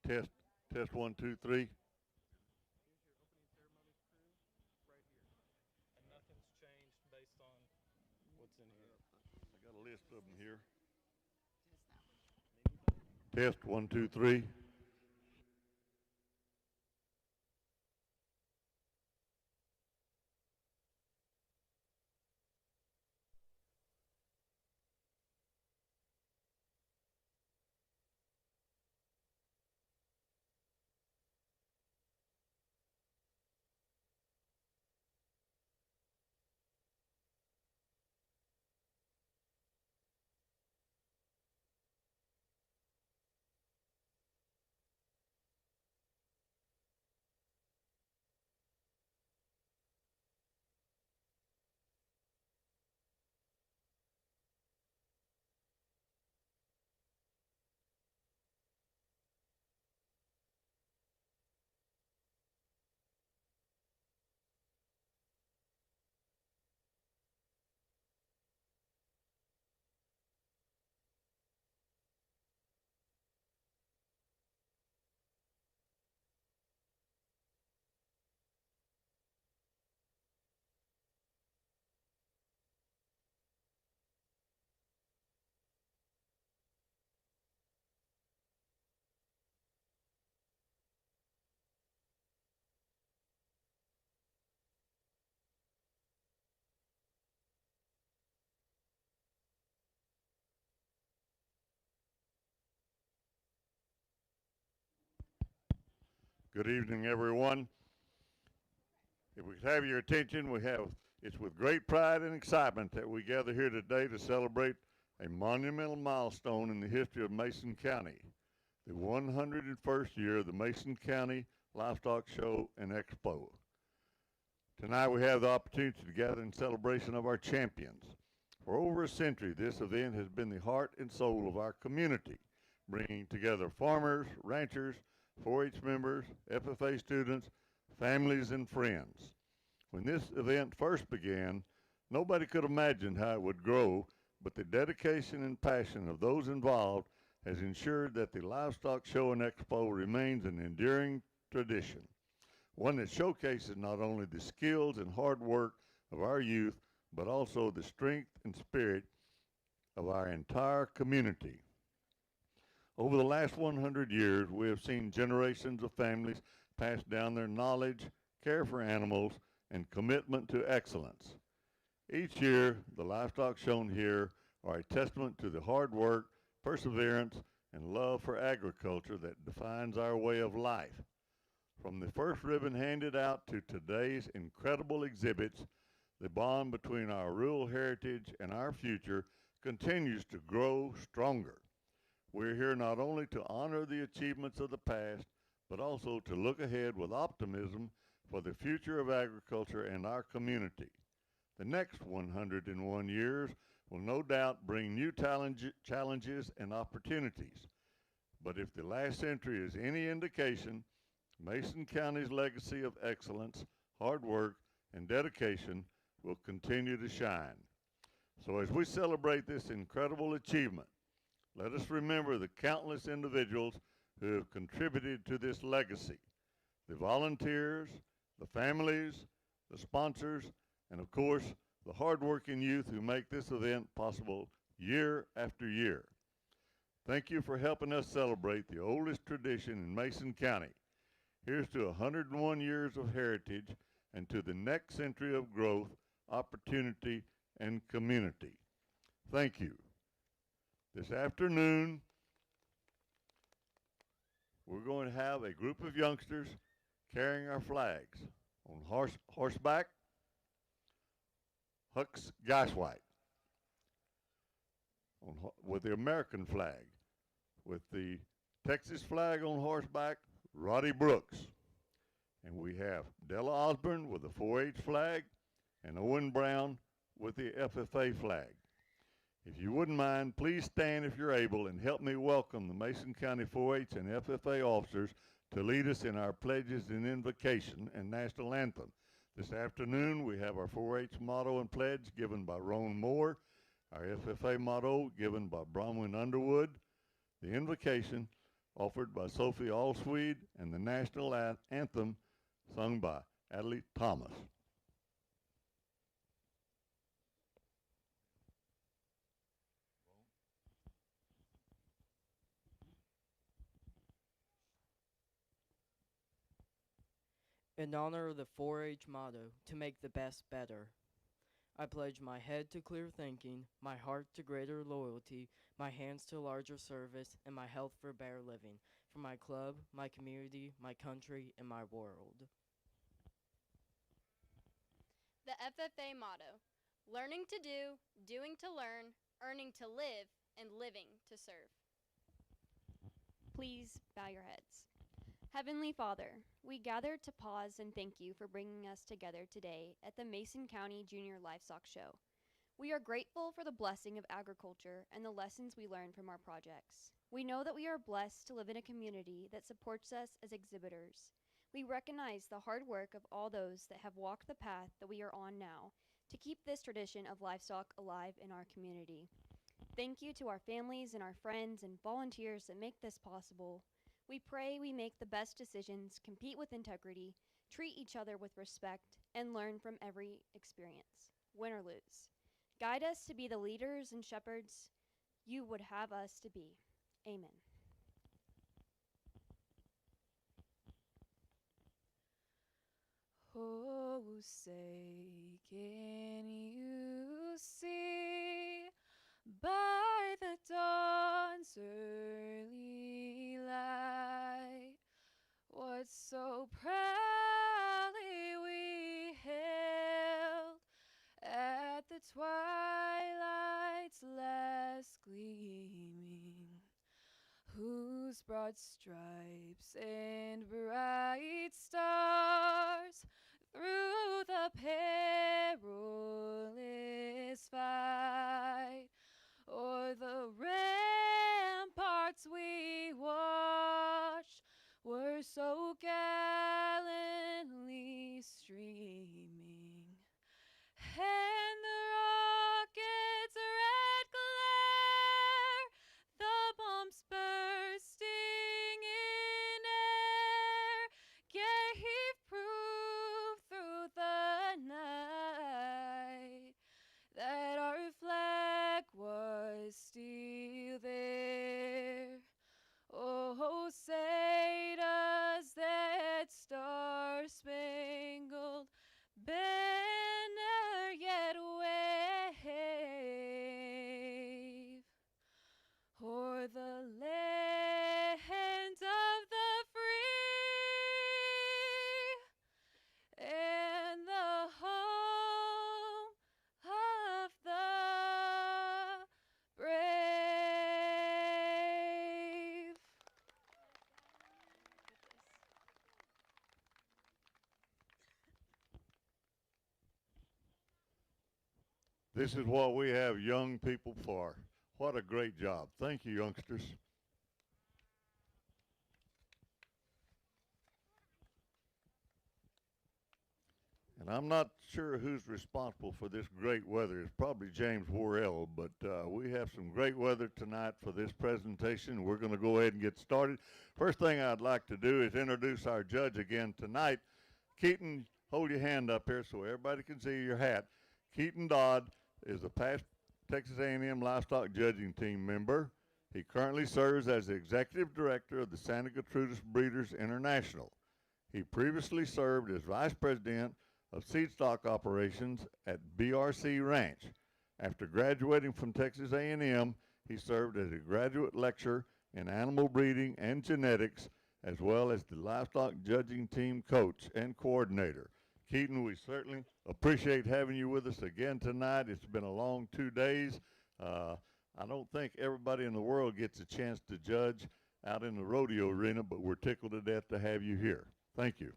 Test, test 1, 2, 3. I got a list of them here. Test 1, 2, 3. Good evening, everyone. If we could have your attention, it's with great pride and excitement that we gather here today to celebrate a monumental milestone in the history of Mason County, the 101st year of the Mason County Livestock Show and Expo. Tonight we have the opportunity to gather in celebration of our champions. For over a century, this event has been the heart and soul of our community, bringing together farmers, ranchers, 4-H members, FFA students, families, and friends. When this event first began, nobody could imagine how it would grow, but the dedication and passion of those involved has ensured that the Livestock Show and Expo remains an enduring tradition, one that showcases not only the skills and hard work of our youth, but also the strength and spirit of our entire community. Over the last 100 years, we have seen generations of families pass down their knowledge, care for animals, and commitment to excellence. Each year, the livestock shown here are a testament to the hard work, perseverance, and love for agriculture that defines our way of life. From the first ribbon handed out to today's incredible exhibits, the bond between our rural heritage and our future continues to grow stronger. We're here not only to honor the achievements of the past, but also to look ahead with optimism for the future of agriculture and our community. The next 101 years will no doubt bring new challenges and opportunities. But if the last century is any indication, Mason County's legacy of excellence, hard work, and dedication will continue to shine. So as we celebrate this incredible achievement, let us remember the countless individuals who have contributed to this legacy, the volunteers, the families, the sponsors, and of course, the hardworking youth who make this event possible year after year. Thank you for helping us celebrate the oldest tradition in Mason County. Here's to 101 years of heritage and to the next century of growth, opportunity, and community. Thank you. This afternoon, we're going to have a group of youngsters carrying our flags on horseback, Huck's Geiswhite, with the American flag, with the Texas flag on horseback, Roddy Brooks. And we have Della Osborne with the 4-H flag and Owen Brown with the FFA flag. If you wouldn't mind, please stand if you're able and help me welcome the Mason County 4-H and FFA officers to lead us in our pledges and invocation and national anthem. This afternoon, we have our 4-H motto and pledge given by Roan Moore, our FFA motto given by Bronwyn Underwood, the invocation offered by Sophie Allswede, and the national anthem sung by Adley Thomas. In honor of the 4-H motto, to make the best better, I pledge my head to clear thinking, my heart to greater loyalty, my hands to larger service, and my health for better living, for my club, my community, my country, and my world. The FFA motto: learning to do, doing to learn, earning to live, and living to serve. Please bow your heads. Heavenly Father, we gather to pause and thank you for bringing us together today at the Mason County Junior Livestock Show. We are grateful for the blessing of agriculture and the lessons we learn from our projects. We know that we are blessed to live in a community that supports us as exhibitors. We recognize the hard work of all those that have walked the path that we are on now to keep this tradition of livestock alive in our community. Thank you to our families and our friends and volunteers that make this possible. We pray we make the best decisions, compete with integrity, treat each other with respect, and learn from every experience, win or lose. Guide us to be the leaders and shepherds you would have us to be. Amen. Oh, say, can you see by the dawn's early light what so proudly we hailed at the twilight's last gleaming, whose broad stripes and bright stars through the perilous fight o'er the ramparts we watched were so gallantly streaming, and the rocket's red glare, the bombs bursting in air, gave proof through the night that our flag was still there. Oh, say does that star-spangled banner yet wave o'er the land of the free and the home of the brave. This is what we have young people for. What a great job. Thank you, youngsters. And I'm not sure who's responsible for this great weather. It's probably James Worrell, but we have some great weather tonight for this presentation. We're going to go ahead and get started. First thing I'd like to do is introduce our judge again tonight. Keaton, hold your hand up here so everybody can see your hat. Keaton Dodd is a past Texas A&M Livestock Judging Team member. He currently serves as the Executive Director of the Santa Gertrudis Breeders International. He previously served as Vice President of seed stock operations at BRC Ranch. After graduating from Texas A&M, he served as a graduate lecturer in animal breeding and genetics, as well as the livestock judging team coach and coordinator. Keaton, we certainly appreciate having you with us again tonight. It's been a long 2 days. I don't think everybody in the world gets a chance to judge out in the rodeo arena, but we're tickled to death to have you here. Thank you.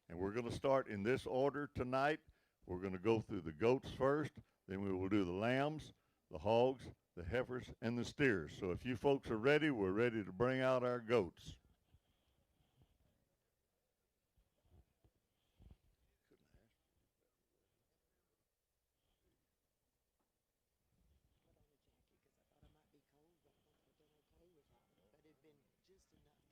And we're going to start in this order tonight. We're going to go through the goats first, then we will do the lambs, the hogs, the heifers, and the steers. So if you folks are ready, we're ready to bring out our goats. But it'd been just enough.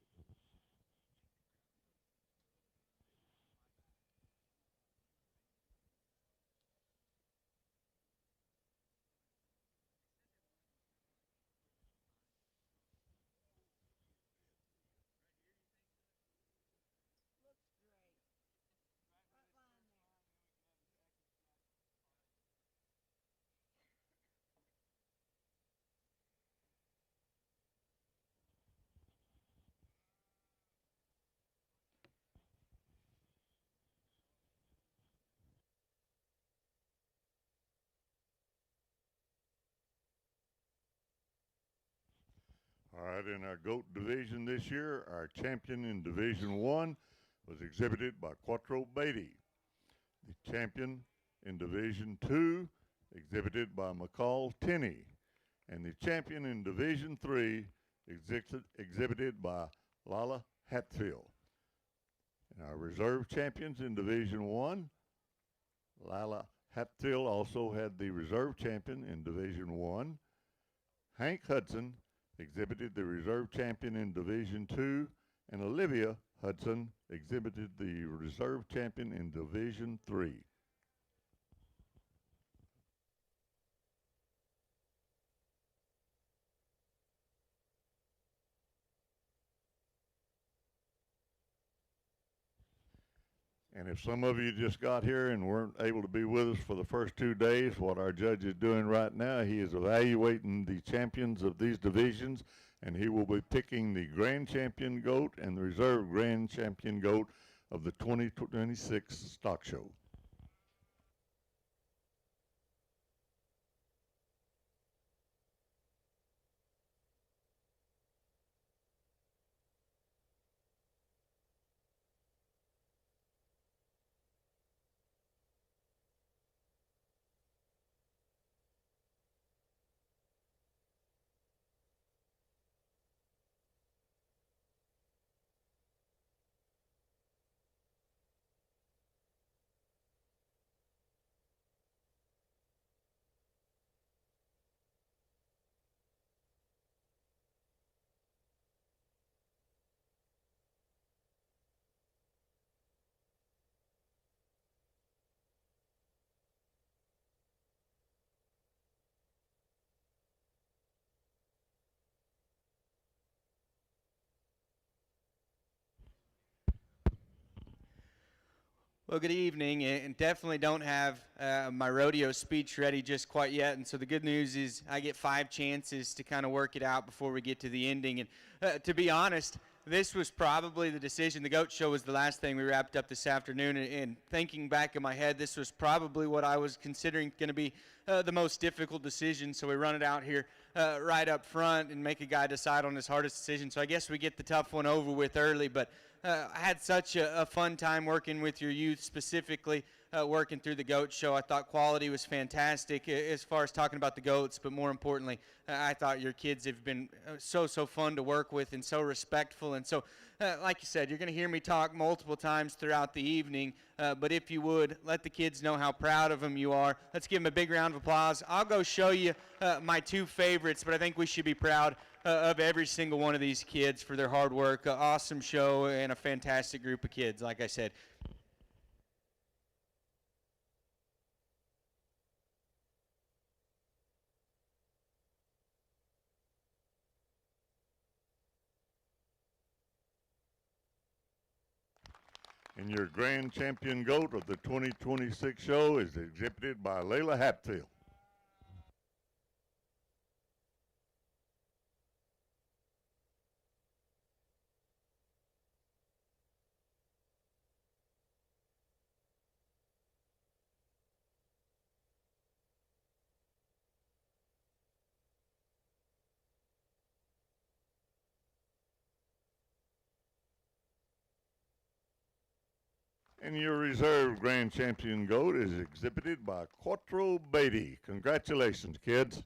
All right, in our GOAT division this year, our champion in Division 1 was exhibited by Quattro Beatty. The champion in Division 2, exhibited by McCall Tenney. And the champion in Division 3, exhibited by Lala Hatfield. And our reserve champions in Division 1, Lala Hatfield also had the reserve champion in Division 1. Hank Hudson exhibited the reserve champion in Division 2, and Olivia Hudson exhibited the reserve champion in Division 3. And if some of you just got here and weren't able to be with us for the first 2 days, what our judge is doing right now, he is evaluating the champions of these divisions, and he will be picking the grand champion goat and the reserve grand champion goat of the 2026 stock show. Well, good evening, and definitely don't have my rodeo speech ready just quite yet. And so the good news is I get 5 chances to kind of work it out before we get to the ending. And to be honest, this was probably the decision. The GOAT show was the last thing we wrapped up this afternoon. And thinking back in my head, this was probably what I was considering going to be the most difficult decision. So we run it out here right up front and make a guy decide on his hardest decision. So I guess we get the tough one over with early. But I had such a fun time working with your youth, specifically working through the GOAT show. I thought quality was fantastic as far as talking about the GOATs, but more importantly, I thought your kids have been so fun to work with and so respectful. And so, like you said, you're going to hear me talk multiple times throughout the evening, but if you would, let the kids know how proud of them you are. Let's give them a big round of applause. I'll go show you my 2 favorites, but I think we should be proud of every single one of these kids for their hard work. Awesome show and a fantastic group of kids, like I said. And your grand champion goat of the 2026 show is exhibited by Layla Hatfield. And your reserve grand champion goat is exhibited by Quattro Beatty. Congratulations, kids.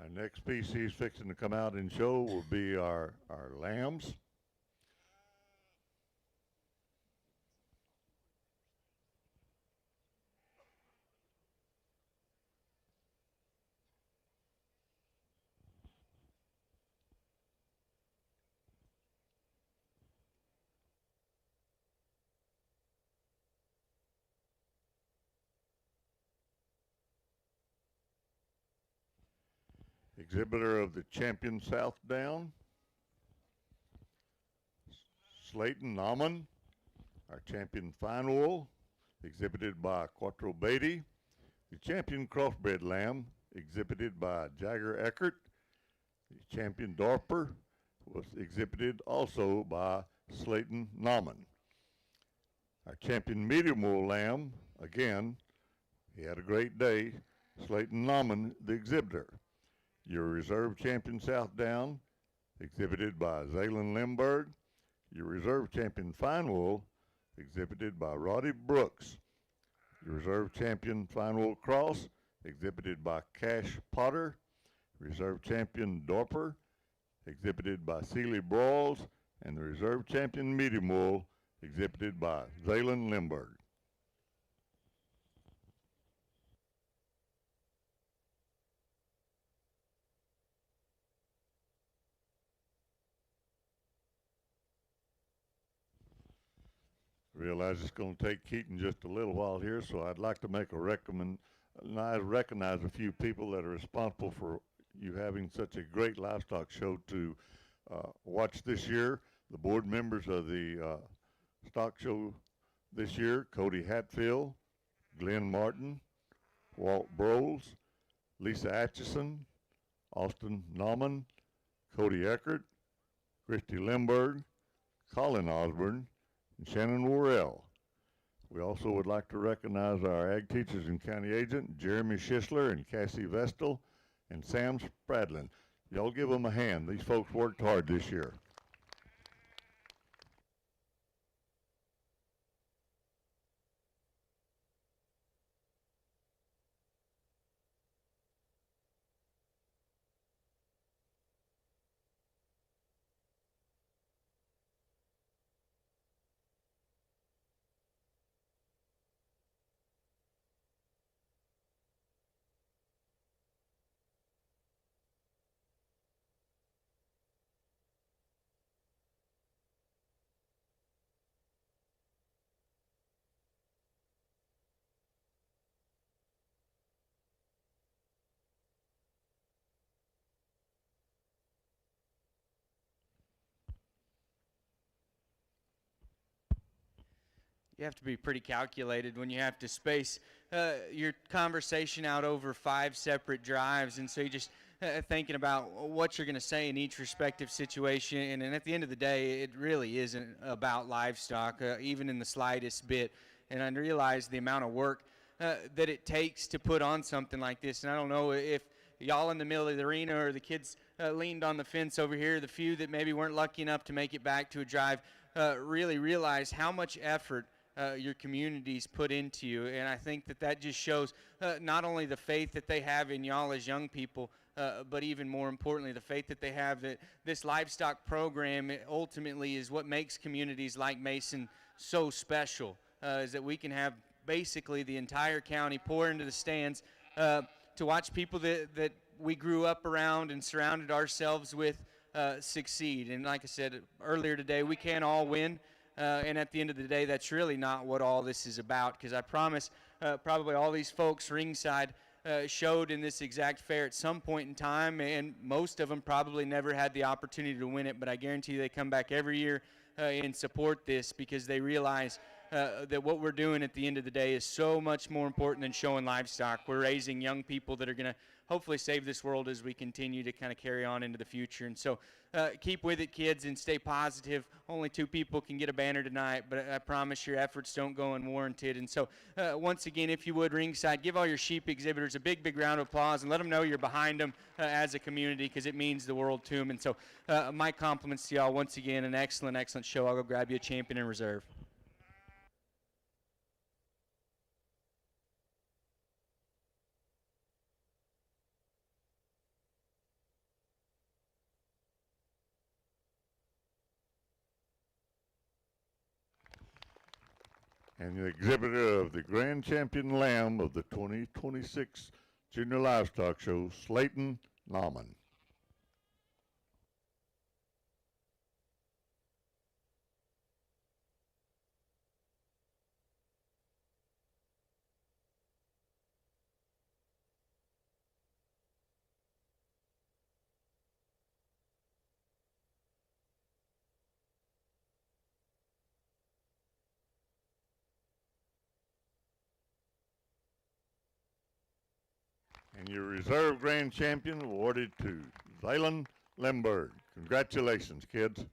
Our next species fixing to come out and show will be our lambs. Exhibitor of the champion South Down, Slayton Nauman. Our champion Fine Wool, exhibited by Quattro Beatty. The champion Crossbred Lamb, exhibited by Jagger Eckert. The champion Dorper was exhibited also by Slayton Nauman. Our champion Medium Wool Lamb, again, he had a great day, Slayton Nauman, the exhibitor. Your reserve champion South Down, exhibited by Zaylen Limburg. Your reserve champion Fine Wool, exhibited by Roddy Brooks. Your reserve champion Fine Wool Cross, exhibited by Cash Potter. Reserve champion Dorper, exhibited by Seeley Broyles. And the reserve champion Medium Wool, exhibited by Zaylen Limburg. Realize it's going to take Keaton just a little while here, so I'd like to recognize a few people that are responsible for you having such a great livestock show to watch this year. The board members of the stock show this year: Cody Hatfield, Glenn Martin, Walt Broles, Lisa Atchison, Austin Nauman, Cody Eckert, Christy Limburg, Colin Osborne, and Shannon Worrell. We also would like to recognize our ag teachers and county agent, Jeremy Schisler and Cassie Vestal, and Sam Spradlin. Y'all give them a hand. These folks worked hard this year. You have to be pretty calculated when you have to space your conversation out over 5 separate drives, and so you just thinking about what you're going to say in each respective situation. And at the end of the day, it really isn't about livestock, even in the slightest bit. And I realize the amount of work that it takes to put on something like this. And I don't know if y'all in the middle of the arena or the kids leaned on the fence over here, the few that maybe weren't lucky enough to make it back to a drive, really realize how much effort your communities put into you. And I think that just shows not only the faith that they have in y'all as young people, but even more importantly, the faith that they have that this livestock program ultimately is what makes communities like Mason so special, is that we can have basically the entire county pour into the stands to watch people that we grew up around and surrounded ourselves with succeed. And like I said earlier today, we can't all win. And at the end of the day, that's really not what all this is about, because I promise probably all these folks ringside showed in this exact fair at some point in time, and most of them probably never had the opportunity to win it, but I guarantee you they come back every year and support this because they realize that what we're doing at the end of the day is so much more important than showing livestock. We're raising young people that are going to hopefully save this world as we continue to kind of carry on into the future. And so keep with it, kids, and stay positive. Only 2 people can get a banner tonight, but I promise your efforts don't go unwarranted. And so once again, if you would, ringside, give all your sheep exhibitors a big, big round of applause and let them know you're behind them as a community, because it means the world to them. And so my compliments to y'all once again. An excellent, excellent show. I'll go grab you a champion in reserve. and the exhibitor of the Grand Champion Lamb of the 2026 Junior Livestock Show, Slayton Nauman. And your reserve grand champion awarded to Zaylen Lemberg. Congratulations, kids.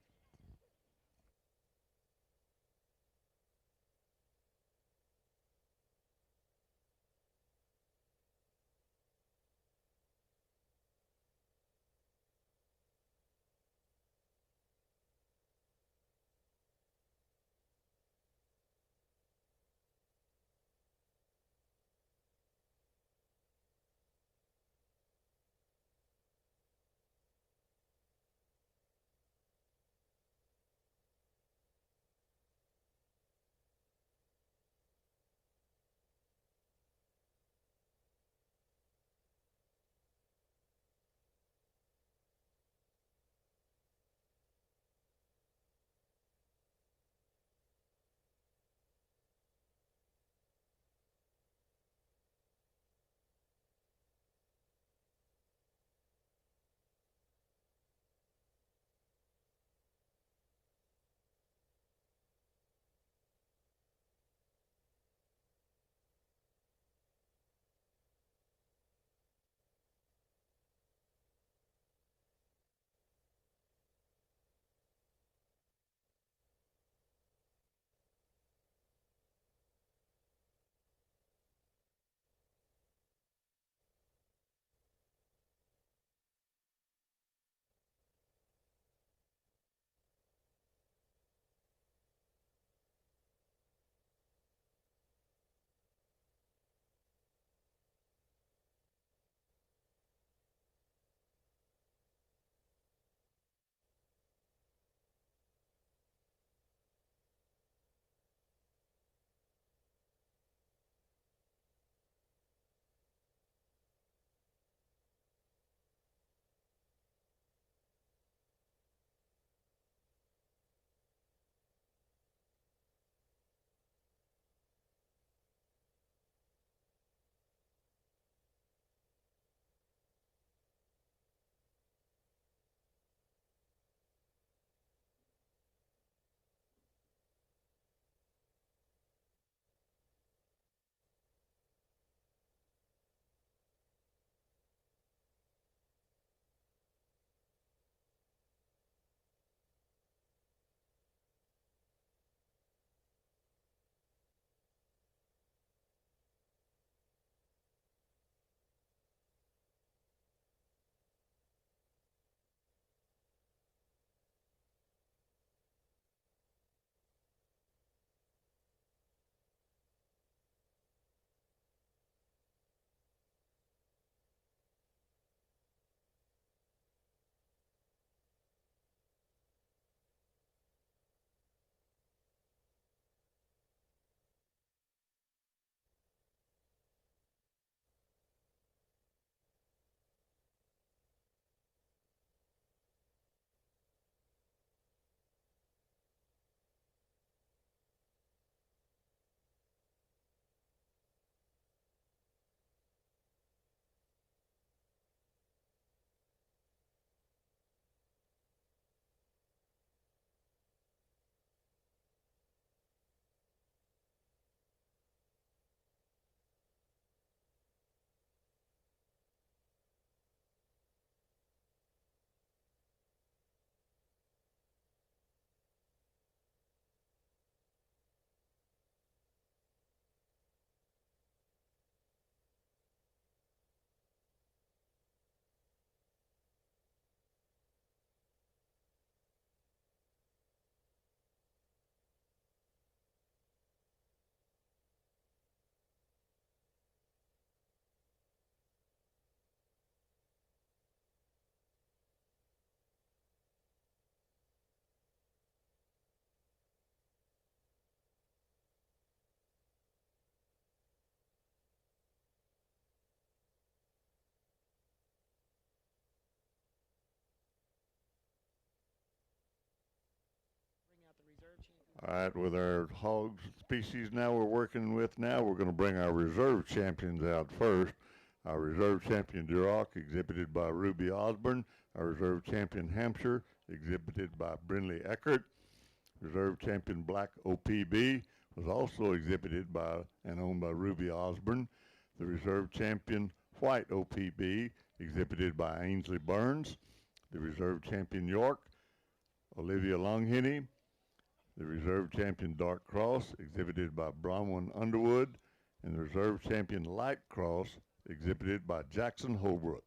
All right, with our hog species now we're working with now, we're going to bring our reserve champions out first. Our reserve champion Duroc, exhibited by Ruby Osborne. Our reserve champion Hampshire, exhibited by Brindley Eckert. Reserve champion Black OPB was also exhibited by and owned by Ruby Osborne. The reserve champion White OPB, exhibited by Ainsley Burns. The reserve champion York, Olivia Longhenny. The reserve champion Dark Cross, exhibited by Bronwyn Underwood. And the reserve champion Light Cross, exhibited by Jackson Holbrook.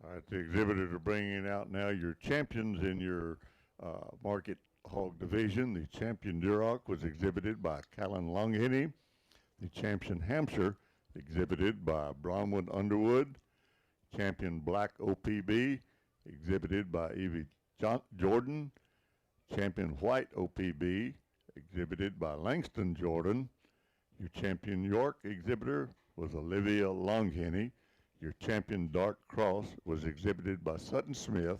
All right, the exhibitors are bringing out now your champions in your market hog division. The champion Duroc was exhibited by Callan Longhenny. The champion Hampshire, exhibited by Bronwyn Underwood. Champion Black OPB, exhibited by Evie Jordan. Champion White OPB, exhibited by Langston Jordan. Your champion York exhibitor was Olivia Longhenny. Your champion Dark Cross was exhibited by Sutton Smith.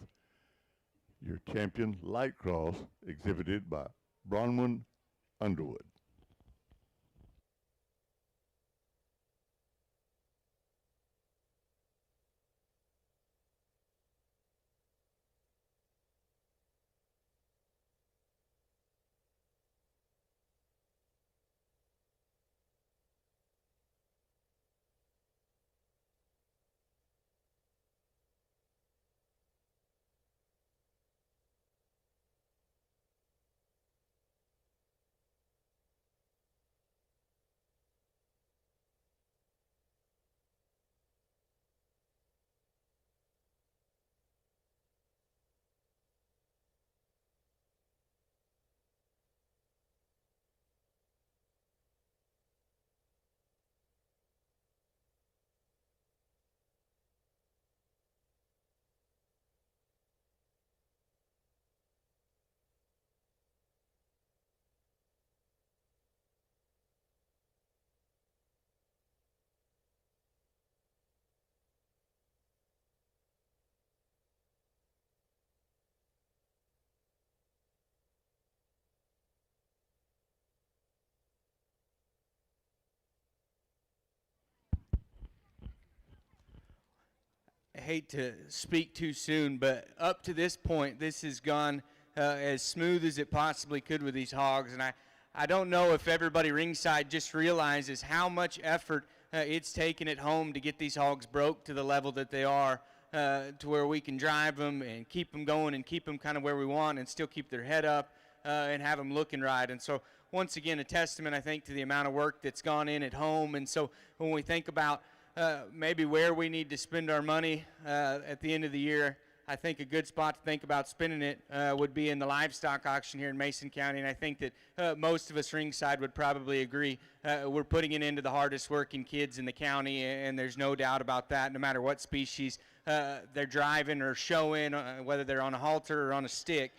Your champion Light Cross exhibited by Bronwyn Underwood. hate to speak too soon, but up to this point, this has gone as smooth as it possibly could with these hogs. And I don't know if everybody ringside just realizes how much effort it's taken at home to get these hogs broke to the level that they are, to where we can drive them and keep them going and keep them kind of where we want and still keep their head up and have them looking right. And so once again, a testament, I think, to the amount of work that's gone in at home. And so when we think about maybe where we need to spend our money at the end of the year, I think a good spot to think about spending it would be in the livestock auction here in Mason County. And I think that most of us ringside would probably agree. We're putting it into the hardest working kids in the county, and there's no doubt about that, no matter what species they're driving or showing, whether they're on a halter or on a stick.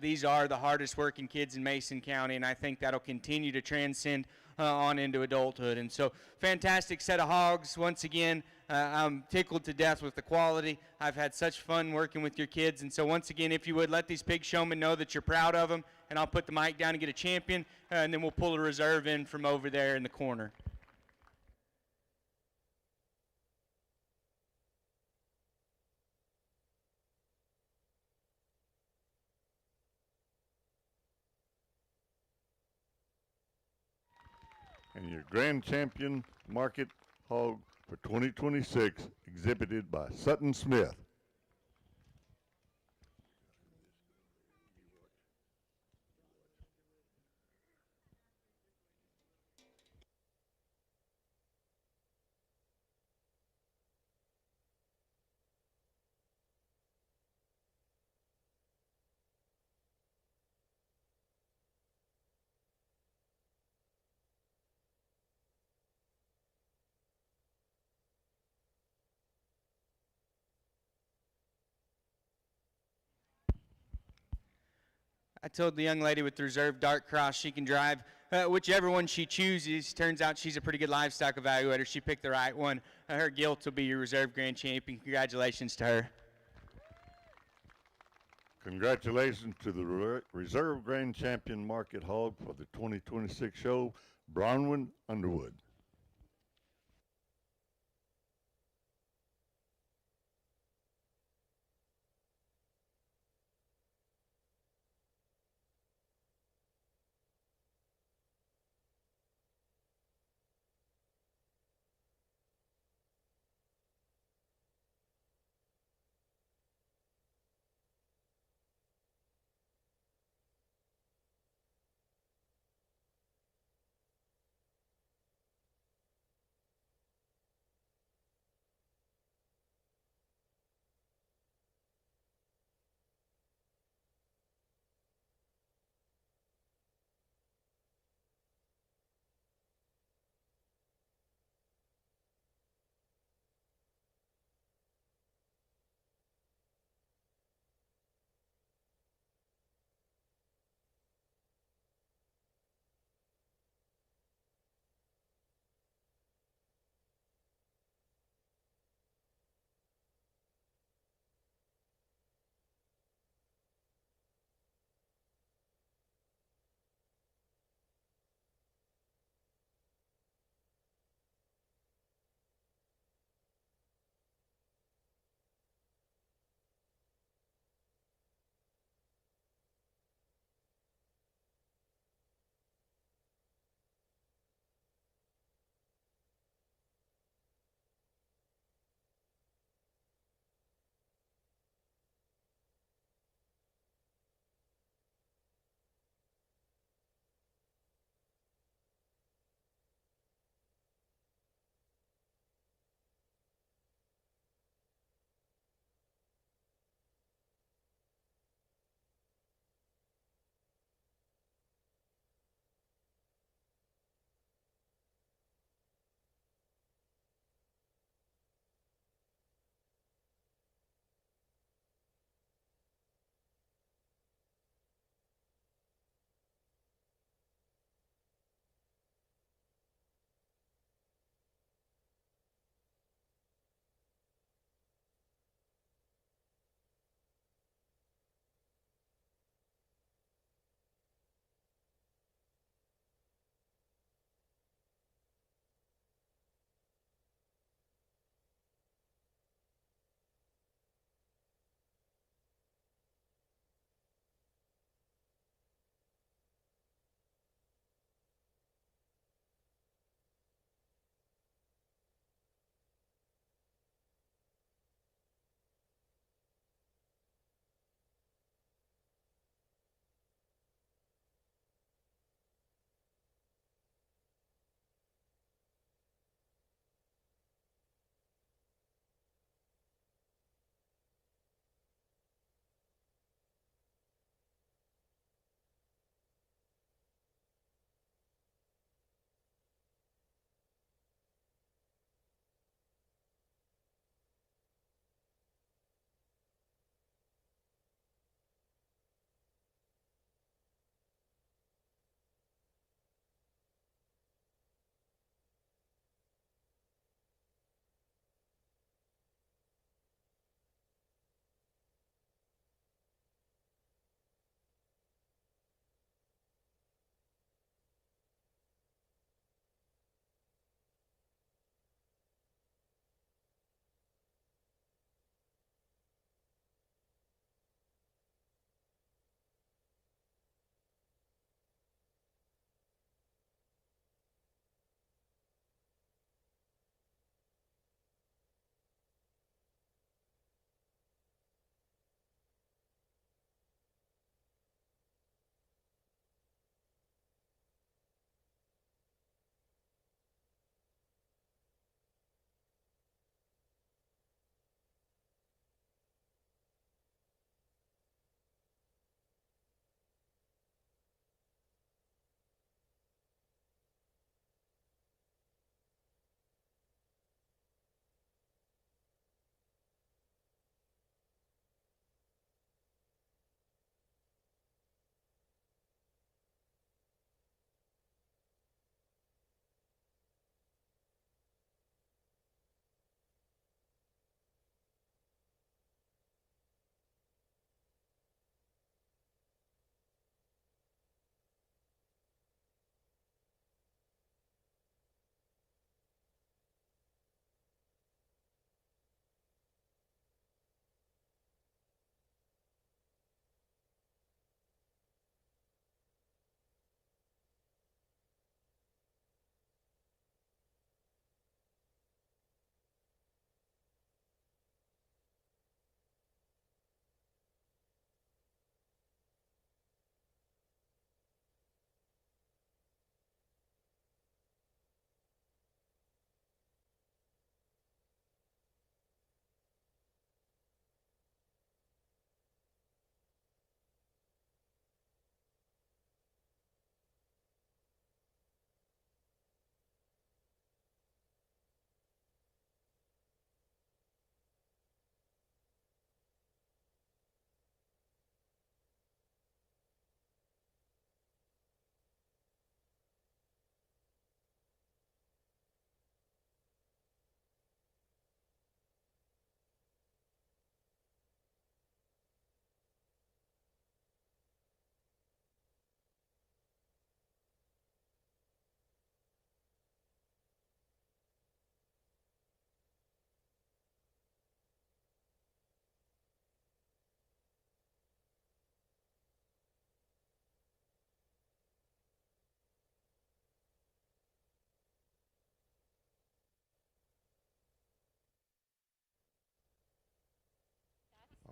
These are the hardest working kids in Mason County, and I think that'll continue to transcend on into adulthood. And so, fantastic set of hogs. Once again, I'm tickled to death with the quality. I've had such fun working with your kids. And so, once again, if you would, let these pig showmen know that you're proud of them, and I'll put the mic down and get a champion, and then we'll pull a reserve in from over there in the corner. And your grand champion market hog for 2026, exhibited by Sutton Smith. I told the young lady with the reserve dark cross she can drive whichever one she chooses. Turns out she's a pretty good livestock evaluator. She picked the right one. Her gilt will be your reserve grand champion. Congratulations to her. Congratulations to the reserve grand champion market hog for the 2026 show, Bronwyn Underwood.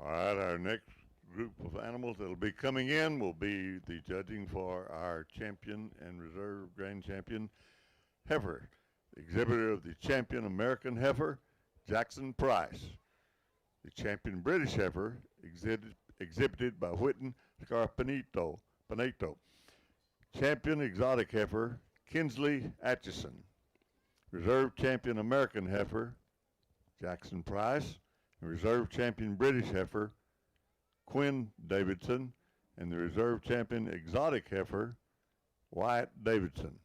All right, our next group of animals that'll be coming in will be the judging for our champion and reserve grand champion heifer. The exhibitor of the champion American heifer, Jackson Price. The champion British heifer, exhibited by Whitten Scarpanito. Champion exotic heifer, Kinsley Atchison. Reserve champion American heifer, Jackson Price. And reserve champion British heifer, Quinn Davidson. And the reserve champion exotic heifer, Wyatt Davidson.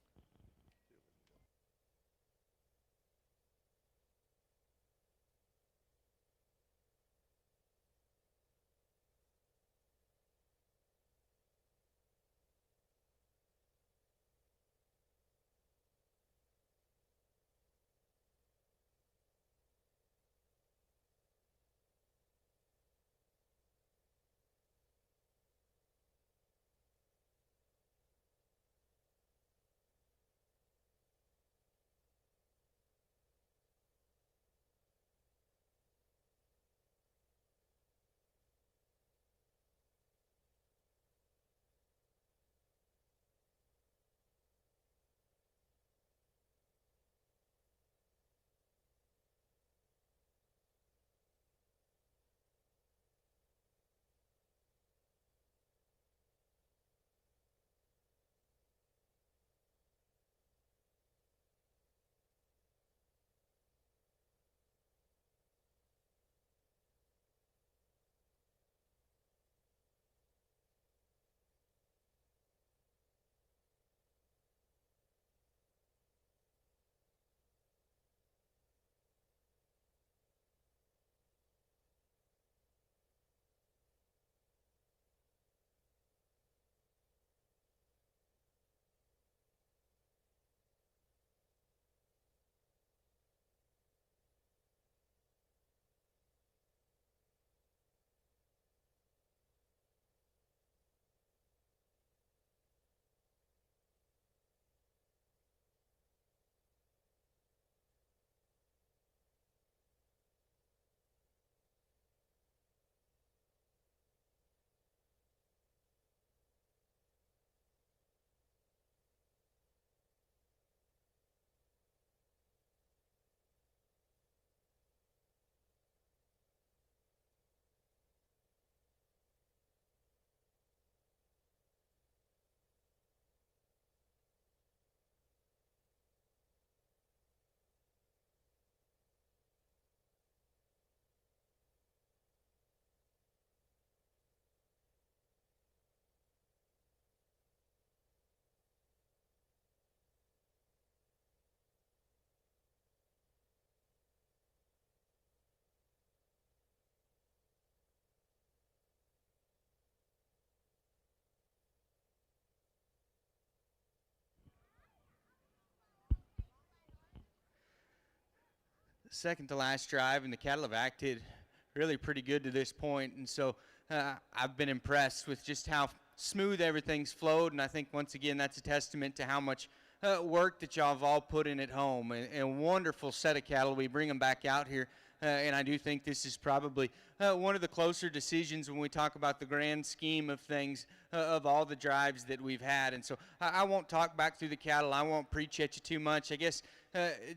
Second to last drive, and the cattle have acted really pretty good to this point. And so I've been impressed with just how smooth everything's flowed. And I think, once again, that's a testament to how much work that y'all have all put in at home. And wonderful set of cattle. We bring them back out here. And I do think this is probably one of the closer decisions when we talk about the grand scheme of things of all the drives that we've had. And so I won't talk back through the cattle. I won't preach at you too much. I guess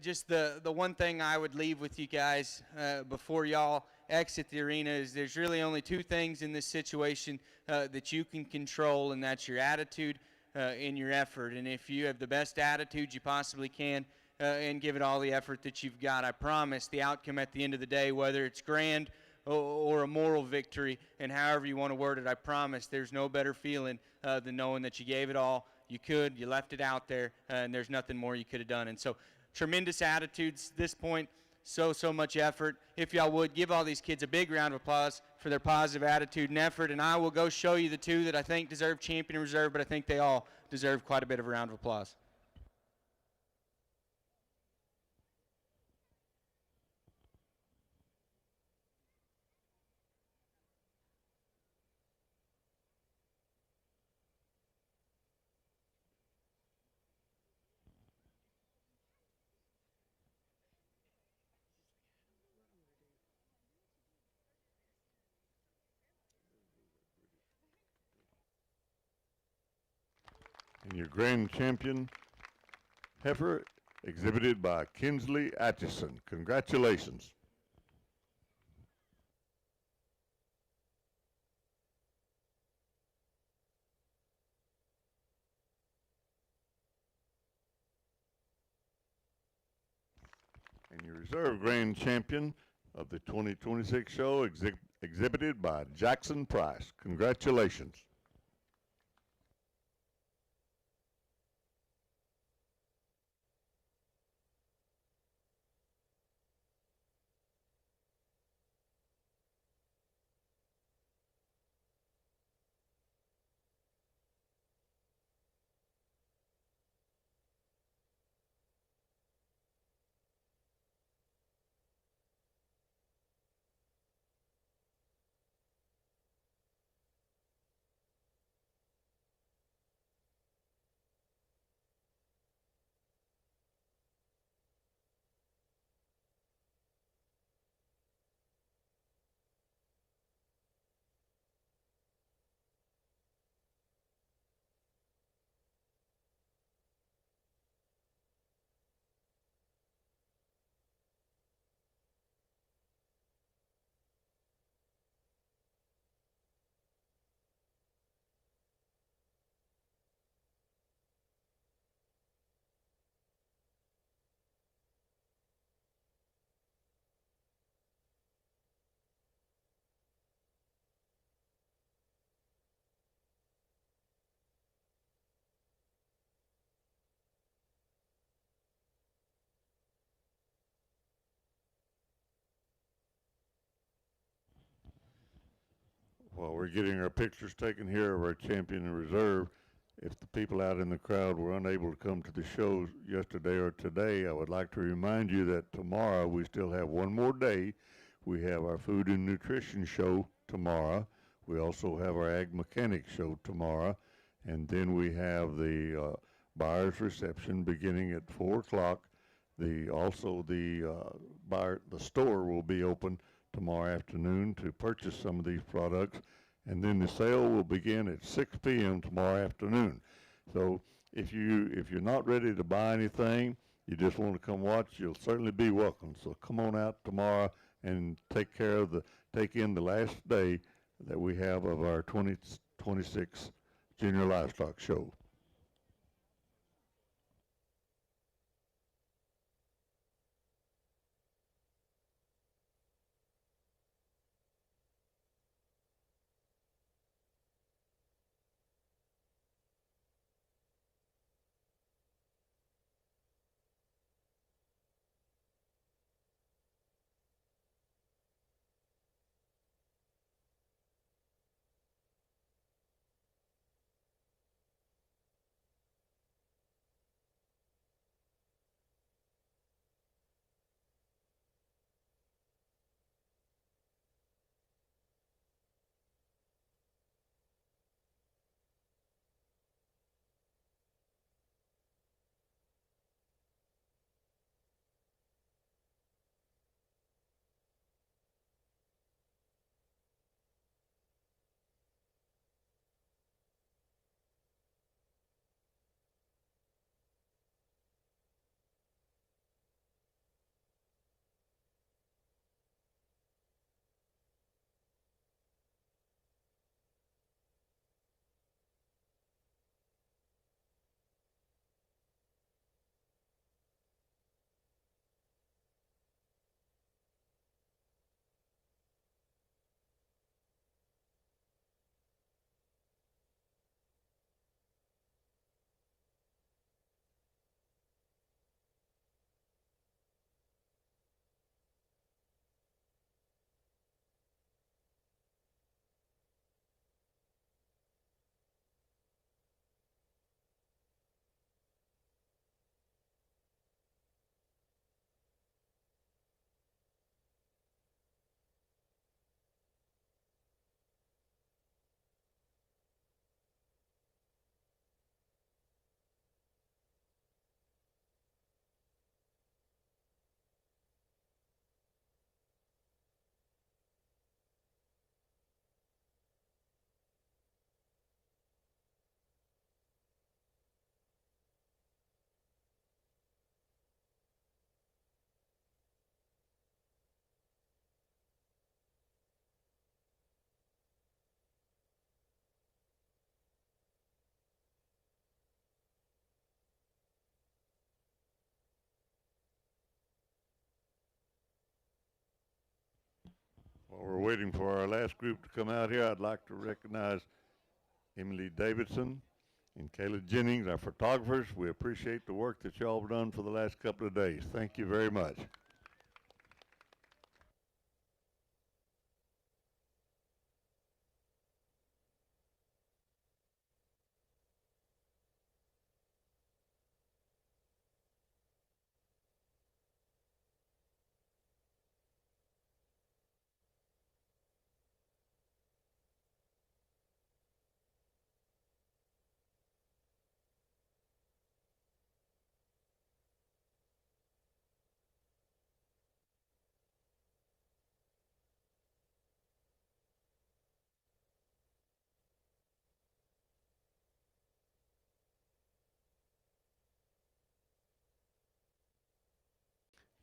just the one thing I would leave with you guys before y'all exit the arena is there's really only two things in this situation that you can control, and that's your attitude and your effort. And if you have the best attitude you possibly can, and give it all the effort that you've got, I promise the outcome at the end of the day, whether it's grand or a moral victory, and however you want to word it, I promise there's no better feeling than knowing that you gave it all. You left it out there, and there's nothing more you could have done. And so tremendous attitudes this point, so much effort. If y'all would, give all these kids a big round of applause for their positive attitude and effort, and I will go show you the two that I think deserve champion and reserve, but I think they all deserve quite a bit of a round of applause. And your grand champion heifer exhibited by Kinsley Atchison. Congratulations. And your reserve grand champion of the 2026 show exhibited by Jackson Price. Congratulations. While we're getting our pictures taken here of our champion in reserve, if the people out in the crowd were unable to come to the show yesterday or today, I would like to remind you that tomorrow we still have one more day. We have our food and nutrition show tomorrow. We also have our ag mechanics show tomorrow. And then we have the buyer's reception beginning at 4 o'clock. The store will be open tomorrow afternoon to purchase some of these products, and then the sale will begin at 6 p.m. tomorrow afternoon. So if you're not ready to buy anything, you just want to come watch, you'll certainly be welcome. So come on out tomorrow and take in the last day that we have of our 2026 Junior Livestock Show. waiting for our last group to come out here, I'd like to recognize Emily Davidson and Kayla Jennings, our photographers. We appreciate the work that y'all have done for the last couple of days. Thank you very much.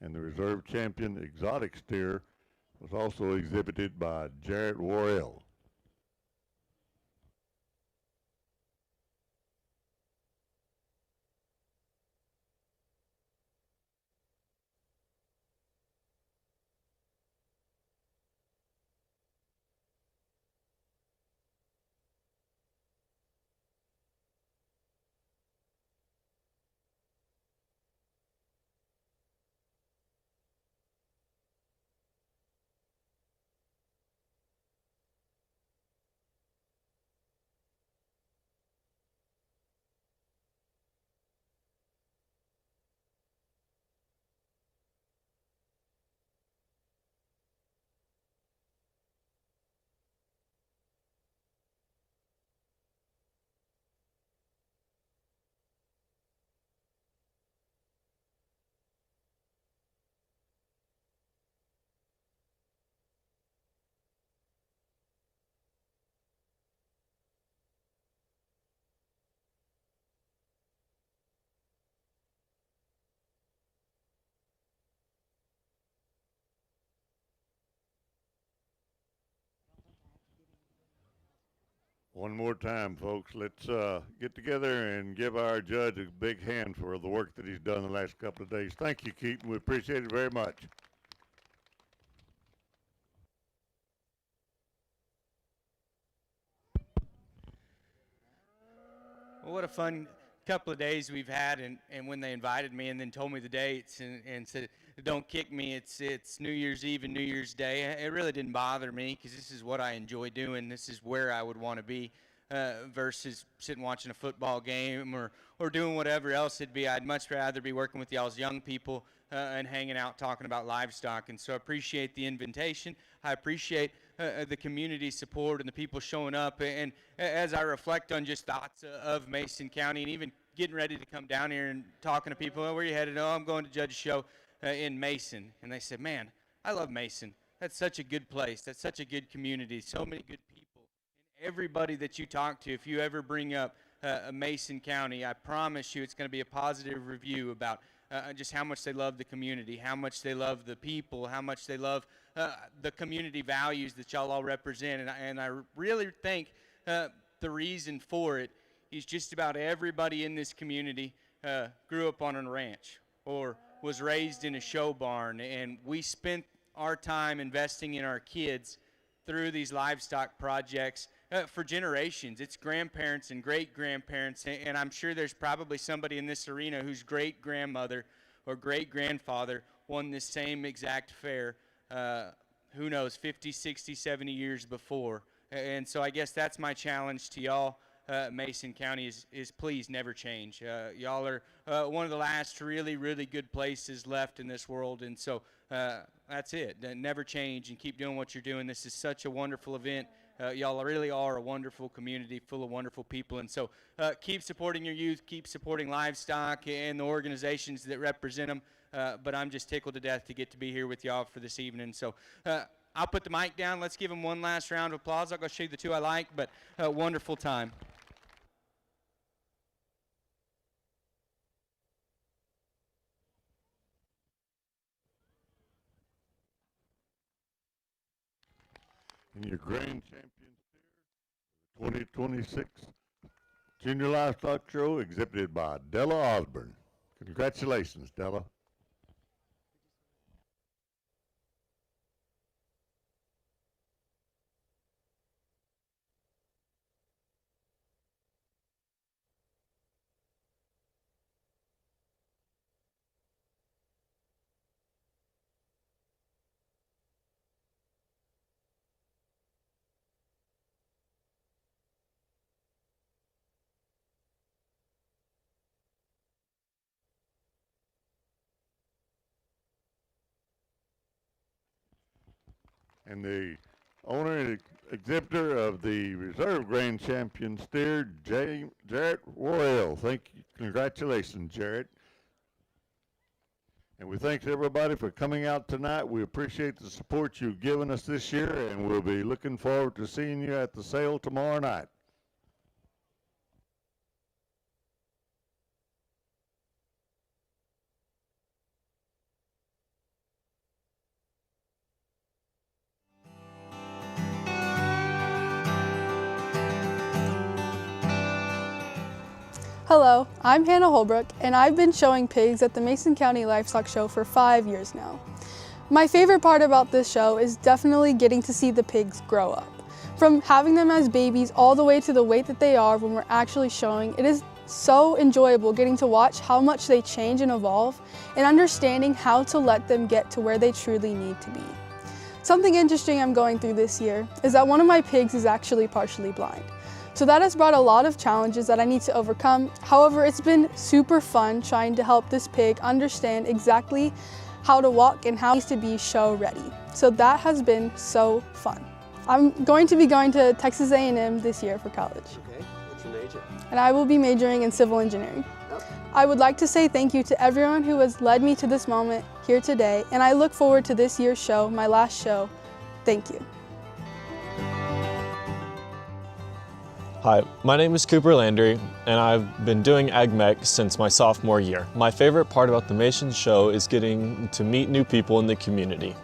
And the reserve champion exotic steer was also exhibited by Jarrett Worrell. One more time, folks. Let's get together and give our judge a big hand for the work that he's done the last couple of days. Thank you, Keaton. We appreciate it very much. Well, what a fun couple of days we've had, and when they invited me and then told me the dates and said, don't kick me, it's New Year's Eve and New Year's Day, it really didn't bother me because this is what I enjoy doing. This is where I would want to be versus sitting watching a football game or doing whatever else it'd be. I'd much rather be working with y'all's young people and hanging out talking about livestock. And so I appreciate the invitation. I appreciate the community support and the people showing up. And as I reflect on just thoughts of Mason County and even getting ready to come down here and talking to people, oh, where are you headed? Oh, I'm going to judge a show in Mason. And they said, man, I love Mason. That's such a good place. That's such a good community. So many good people. And everybody that you talk to, if you ever bring up Mason County, I promise you it's going to be a positive review about just how much they love the community, how much they love the people, how much they love the community values that y'all all represent. And I really think the reason for it is just about everybody in this community grew up on a ranch or was raised in a show barn, and we spent our time investing in our kids through these livestock projects for generations. It's grandparents and great-grandparents, and I'm sure there's probably somebody in this arena whose great-grandmother or great-grandfather won this same exact fair, who knows, 50, 60, 70 years before. And so I guess that's my challenge to y'all, Mason County, is please never change. Y'all are one of the last really, really good places left in this world, and so that's it. Never change and keep doing what you're doing. This is such a wonderful event. Y'all really are a wonderful community full of wonderful people, and so keep supporting your youth, keep supporting livestock and the organizations that represent them, but I'm just tickled to death to get to be here with y'all for this evening. So I'll put the mic down. Let's give them one last round of applause. I'll go show you the two I like, but wonderful time. And your grand champion steer, 2026 Junior Livestock Show, exhibited by Della Osborne. Congratulations, Della. and the owner and exhibitor of the Reserve Grand Champion steer, Jarrett Worrell. Congratulations, Jarrett. And we thank everybody for coming out tonight. We appreciate the support you've given us this year, and we'll be looking forward to seeing you at the sale tomorrow night. Hello, I'm Hannah Holbrook, and I've been showing pigs at the Mason County Livestock Show for 5 years now. My favorite part about this show is definitely getting to see the pigs grow up. From having them as babies all the way to the weight that they are when we're actually showing, it is so enjoyable getting to watch how much they change and evolve and understanding how to let them get to where they truly need to be. Something interesting I'm going through this year is that one of my pigs is actually partially blind. So that has brought a lot of challenges that I need to overcome. However, it's been super fun trying to help this pig understand exactly how to walk and how he needs to be show ready. So that has been so fun. I'm going to be going to Texas A&M this year for college. Okay, what's your major? And I will be majoring in civil engineering. Yep. I would like to say thank you to everyone who has led me to this moment here today, and I look forward to this year's show, my last show. Thank you. Hi, my name is Cooper Landry, and I've been doing Ag Mech since my sophomore year. My favorite part about the Mason show is getting to meet new people in the community.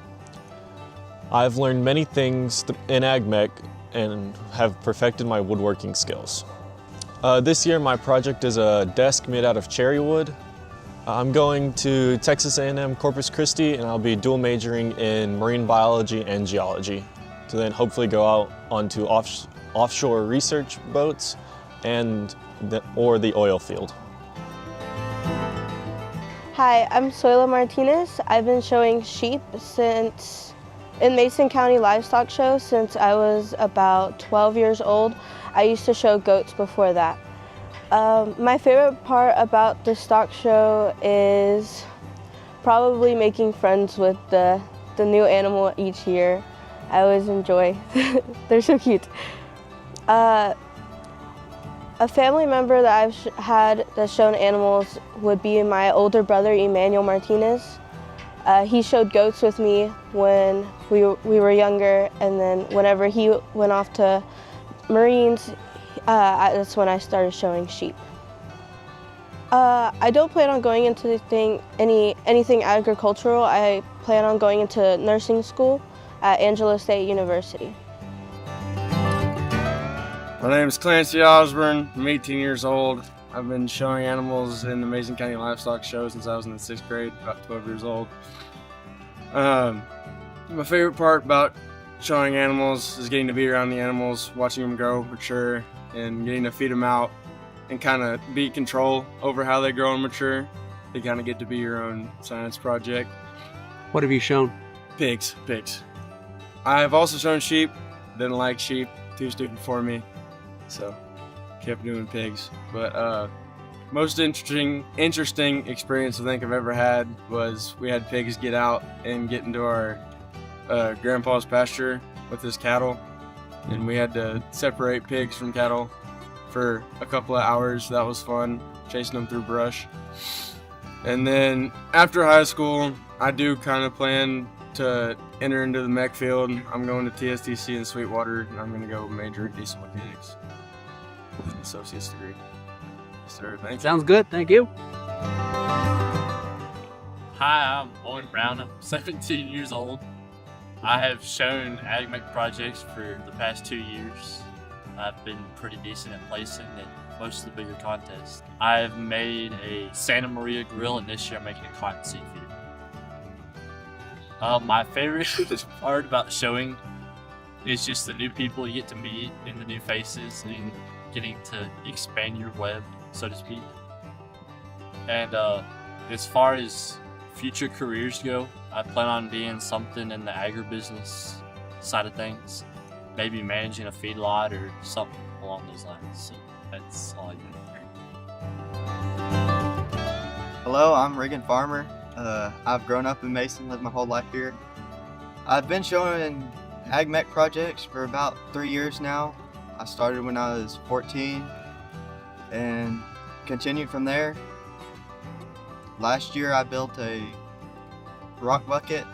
I've learned many things in Ag Mech and have perfected my woodworking skills. This year my project is a desk made out of cherry wood. I'm going to Texas A&M Corpus Christi, and I'll be dual majoring in marine biology and geology to then hopefully go out onto offshore research boats or the oil field. Hi, I'm Soyla Martinez. I've been showing sheep in Mason County Livestock Show since I was about 12 years old. I used to show goats before that. My favorite part about the stock show is probably making friends with the new animal each year. I always enjoy. They're so cute. A family member that I've had that's shown animals would be my older brother, Emmanuel Martinez. He showed goats with me when we were younger, and then whenever he went off to Marines, that's when I started showing sheep. I don't plan on going into anything agricultural. I plan on going into nursing school at Angelo State University. My name is Clancy Osborne. I'm 18 years old. I've been showing animals in the Mason County Livestock Show since I was in the 6th grade, about 12 years old. My favorite part about showing animals is getting to be around the animals, watching them grow, mature, and getting to feed them out and kind of be in control over how they grow and mature. They kind of get to be your own science project. What have you shown? Pigs. I've also shown sheep. Didn't like sheep. Too stupid for me. So kept doing pigs. But most interesting experience I think I've ever had was we had pigs get out and get into our grandpa's pasture with his cattle, and we had to separate pigs from cattle for a couple of hours. That was fun, chasing them through brush. And then after high school, I do kind of plan to enter into the mech field. I'm going to TSTC in Sweetwater, and I'm going to go major in diesel mechanics with an associate's degree. Sir, thank you. Sounds good, thank you. Hi, I'm Owen Brown. I'm 17 years old. I have shown Ag Mech projects for the past 2 years. I've been pretty decent at placing in most of the bigger contests. I've made a Santa Maria grill, and this year I'm making a cottonseed feeder. My favorite part about showing is just the new people you get to meet and the new faces and getting to expand your web, so to speak. And as far as future careers go, I plan on being something in the agribusiness side of things, maybe managing a feedlot or something along those lines. So that's all I do. Hello, I'm Regan Farmer. I've grown up in Mason, lived my whole life here. I've been showing AgMech projects for about 3 years now. I started when I was 14 and continued from there. Last year I built a rock bucket.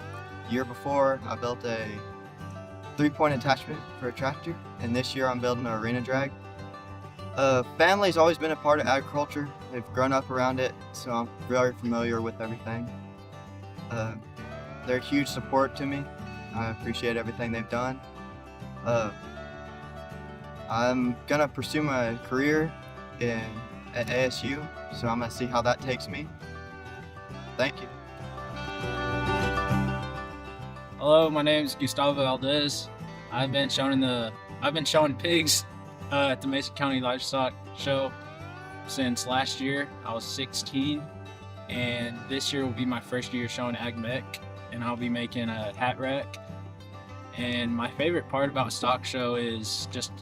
Year before I built a 3-point attachment for a tractor, and this year I'm building an arena drag. Family's always been a part of agriculture. They've grown up around it, so I'm very familiar with everything. They're a huge support to me. I appreciate everything they've done. I'm gonna pursue my career at ASU, so I'm gonna see how that takes me. Thank you. Hello, my name is Gustavo Valdez. I've been showing pigs at the Mason County Livestock Show since last year. I was 16, and this year will be my first year showing AgMech, and I'll be making a hat rack. And my favorite part about stock show is just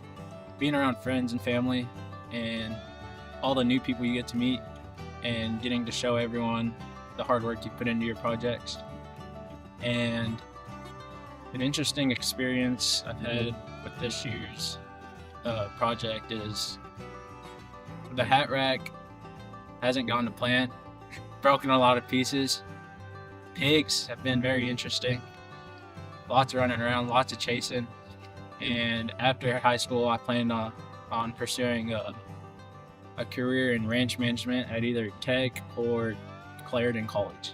being around friends and family and all the new people you get to meet and getting to show everyone the hard work you put into your projects. And an interesting experience I've had with this year's project is the hat rack hasn't gone to plan, broken a lot of pieces. Pigs have been very interesting. Lots of running around, lots of chasing. And after high school, I planned on pursuing a career in ranch management at either Tech or Clarendon College.